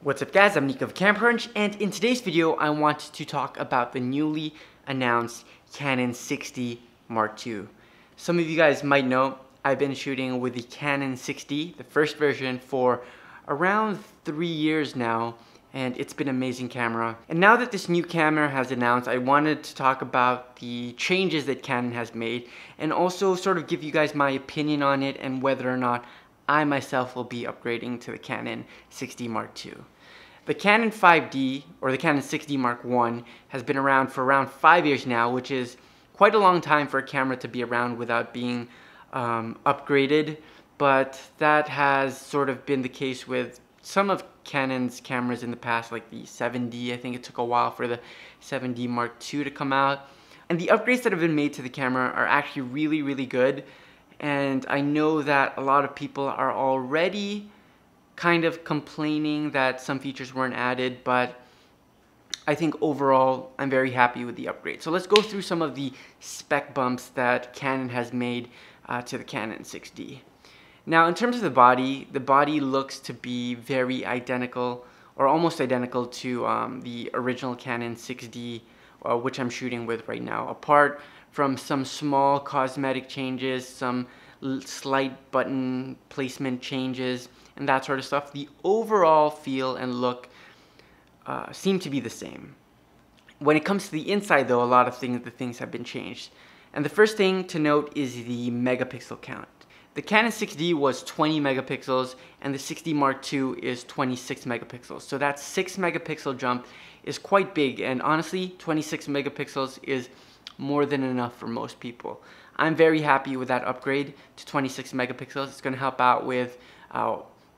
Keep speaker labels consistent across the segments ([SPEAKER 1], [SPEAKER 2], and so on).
[SPEAKER 1] What's up guys, I'm Nico of CameraCrunch, and in today's video I want to talk about the newly announced Canon 6D Mark II. Some of you guys might know I've been shooting with the Canon 6D, the first version, for around 3 years now, and it's been an amazing camera. And now that this new camera has announced, I wanted to talk about the changes that Canon has made and also sort of give you guys my opinion on it and whether or not I myself will be upgrading to the Canon 6D Mark II. The Canon 5D, or the Canon 6D Mark I, has been around for around 5 years now, which is quite a long time for a camera to be around without being upgraded, but that has sort of been the case with some of Canon's cameras in the past, like the 7D. I think it took a while for the 7D Mark II to come out. And the upgrades that have been made to the camera are actually really good. And I know that a lot of people are already kind of complaining that some features weren't added, but I think overall I'm very happy with the upgrade. So let's go through some of the spec bumps that Canon has made to the Canon 6D. Now in terms of the body looks to be very identical or almost identical to the original Canon 6D, which I'm shooting with right now, apart from some small cosmetic changes, some slight button placement changes, and that sort of stuff. The overall feel and look seem to be the same. When it comes to the inside though, a lot of things have been changed. And the first thing to note is the megapixel count. The Canon 6D was 20 megapixels and the 6D Mark II is 26 megapixels. So that 6 megapixel jump is quite big, and honestly 26 megapixels is more than enough for most people. I'm very happy with that upgrade to 26 megapixels. It's going to help out with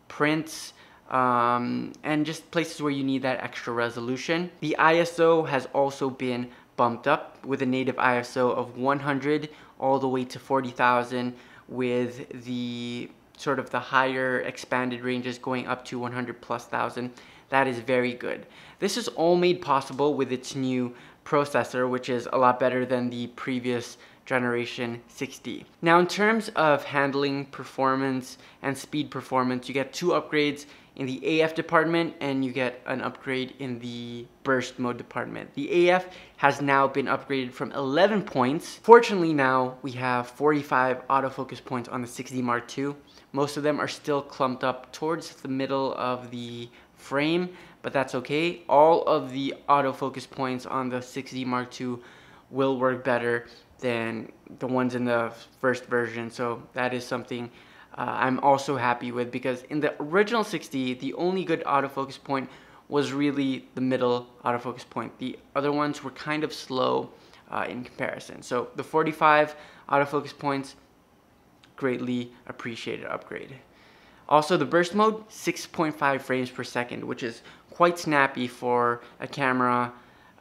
[SPEAKER 1] prints and just places where you need that extra resolution. The ISO has also been bumped up with a native ISO of 100 all the way to 40,000, with the sort of the higher expanded ranges going up to 100,000+. That is very good. This is all made possible with its new processor, which is a lot better than the previous generation 6D. Now in terms of handling performance and speed performance, you get 2 upgrades in the AF department and you get an upgrade in the burst mode department. The AF has now been upgraded from 11 points. Fortunately now we have 45 autofocus points on the 6D Mark II. Most of them are still clumped up towards the middle of the frame, but that's okay. All of the autofocus points on the 6D Mark II will work better than the ones in the first version, so that is something I'm also happy with, because in the original 6D the only good autofocus point was really the middle autofocus point. The other ones were kind of slow in comparison. So the 45 autofocus points, greatly appreciated upgrade. Also the burst mode, 6.5 frames per second, which is quite snappy for a camera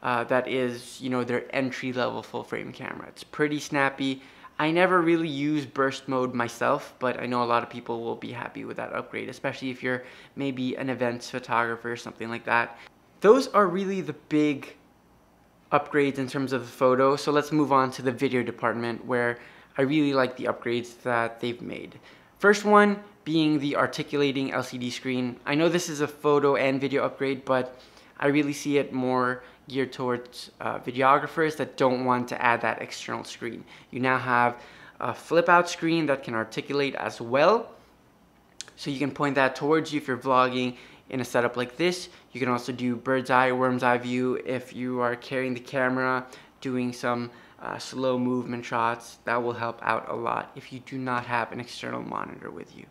[SPEAKER 1] that is, you know, their entry-level full-frame camera. It's pretty snappy. I never really use burst mode myself, but I know a lot of people will be happy with that upgrade, especially if you're maybe an events photographer or something like that. Those are really the big upgrades in terms of the photo. So let's move on to the video department, where I really like the upgrades that they've made. First one being the articulating LCD screen. I know this is a photo and video upgrade, but I really see it more geared towards videographers that don't want to add that external screen. You now have a flip out screen that can articulate as well. So you can point that towards you if you're vlogging in a setup like this. You can also do bird's eye, worm's eye view if you are carrying the camera, doing some slow movement shots. That will help out a lot if you do not have an external monitor with you.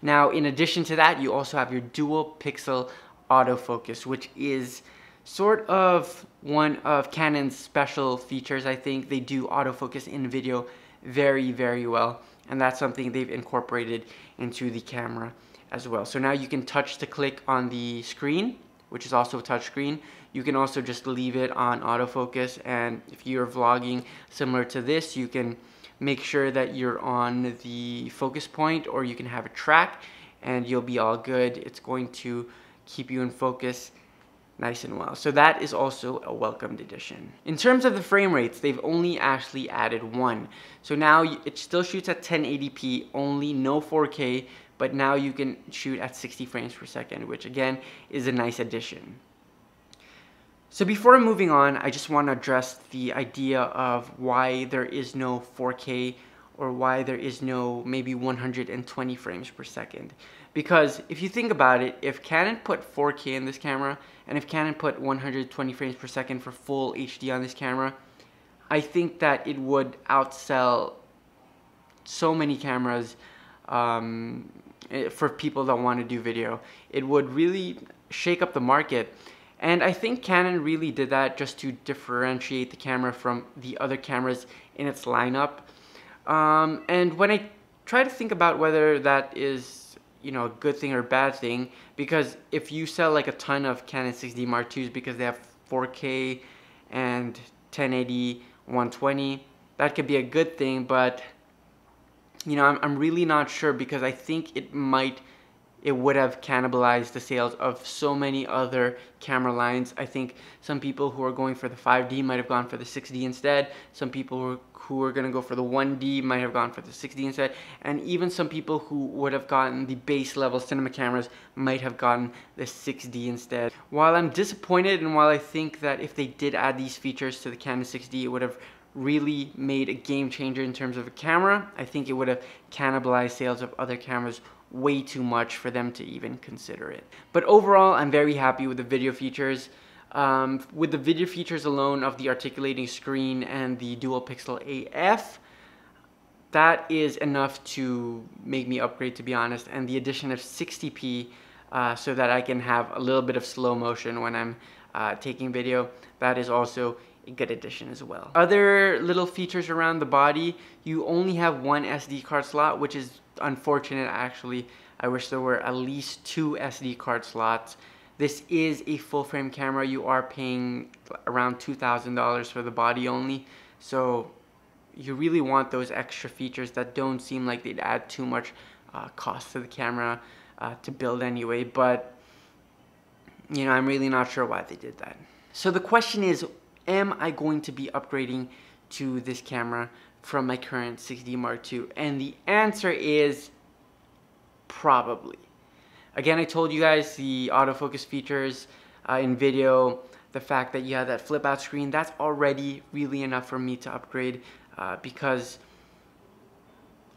[SPEAKER 1] Now, in addition to that, you also have your dual pixel autofocus, which is sort of one of Canon's special features. I think they do autofocus in video very well, and that's something they've incorporated into the camera as well. So now you can touch to click on the screen, which is also a touch screen. You can also just leave it on autofocus, and if you're vlogging similar to this, you can make sure that you're on the focus point, or you can have a track and you'll be all good. It's going to keep you in focus nice and well. So that is also a welcomed addition. In terms of the frame rates, they've only actually added 1. So now it still shoots at 1080p only, no 4K, but now you can shoot at 60 frames per second, which again is a nice addition. So before moving on, I just want to address the idea of why there is no 4K or why there is no maybe 120 frames per second. Because if you think about it, if Canon put 4K in this camera, and if Canon put 120 frames per second for full HD on this camera, I think that it would outsell so many cameras for people that want to do video. It would really shake up the market. And I think Canon really did that just to differentiate the camera from the other cameras in its lineup. And when I try to think about whether that is, you know, a good thing or a bad thing, because if you sell like a ton of Canon 6D Mark IIs because they have 4K and 1080, 120, that could be a good thing, but you know, I'm really not sure, because I think it would have cannibalized the sales of so many other camera lines. I think some people who are going for the 5D might have gone for the 6D instead. Some people who are going to go for the 1D might have gone for the 6D instead. And even some people who would have gotten the base level cinema cameras might have gotten the 6D instead. While I'm disappointed, and while I think that if they did add these features to the Canon 6D, it would have really made a game changer in terms of a camera, I think it would have cannibalized sales of other cameras way too much for them to even consider it. But overall, I'm very happy with the video features. With the video features alone of the articulating screen and the dual pixel AF, that is enough to make me upgrade, to be honest. And the addition of 60p so that I can have a little bit of slow motion when I'm taking video, that is also a good addition as well. Other little features around the body, you only have one SD card slot, which is unfortunate actually. I wish there were at least 2 SD card slots. This is a full frame camera. You are paying around $2,000 for the body only, so you really want those extra features that don't seem like they'd add too much cost to the camera to build anyway. But you know, I'm really not sure why they did that. So the question is, am I going to be upgrading to this camera from my current 6D Mark II? And the answer is probably. Again, I told you guys the autofocus features in video, the fact that you have that flip out screen, that's already really enough for me to upgrade because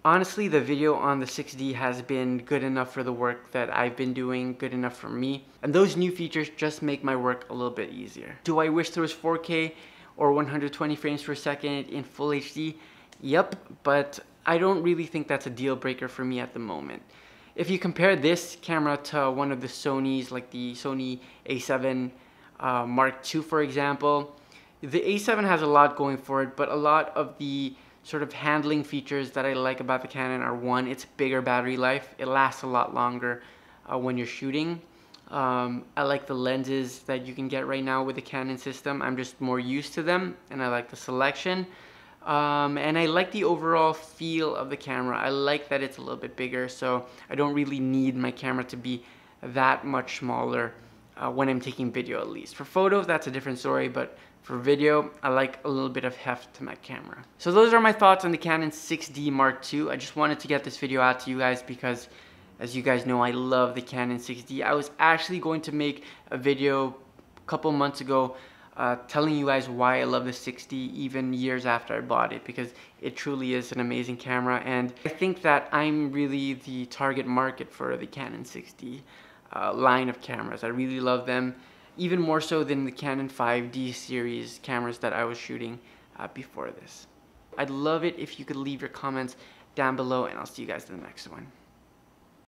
[SPEAKER 1] honestly, the video on the 6D has been good enough for the work that I've been doing, good enough for me. And those new features just make my work a little bit easier. Do I wish there was 4K or 120 frames per second in full HD? Yep, but I don't really think that's a deal breaker for me at the moment. If you compare this camera to one of the Sonys, like the Sony A7 Mark II, for example, the A7 has a lot going for it, but a lot of the sort of handling features that I like about the Canon are, one, it's bigger battery life. It lasts a lot longer when you're shooting. I like the lenses that you can get right now with the Canon system. I'm just more used to them, and I like the selection. And I like the overall feel of the camera. I like that it's a little bit bigger, so I don't really need my camera to be that much smaller when I'm taking video, at least. For photo, that's a different story, but for video, I like a little bit of heft to my camera. So those are my thoughts on the Canon 6D Mark II. I just wanted to get this video out to you guys because, as you guys know, I love the Canon 6D. I was actually going to make a video a couple months ago telling you guys why I love the 6D even years after I bought it, because it truly is an amazing camera, and I think that I'm really the target market for the Canon 6D line of cameras. I really love them, even more so than the Canon 5D series cameras that I was shooting before this. I'd love it if you could leave your comments down below, and I'll see you guys in the next one.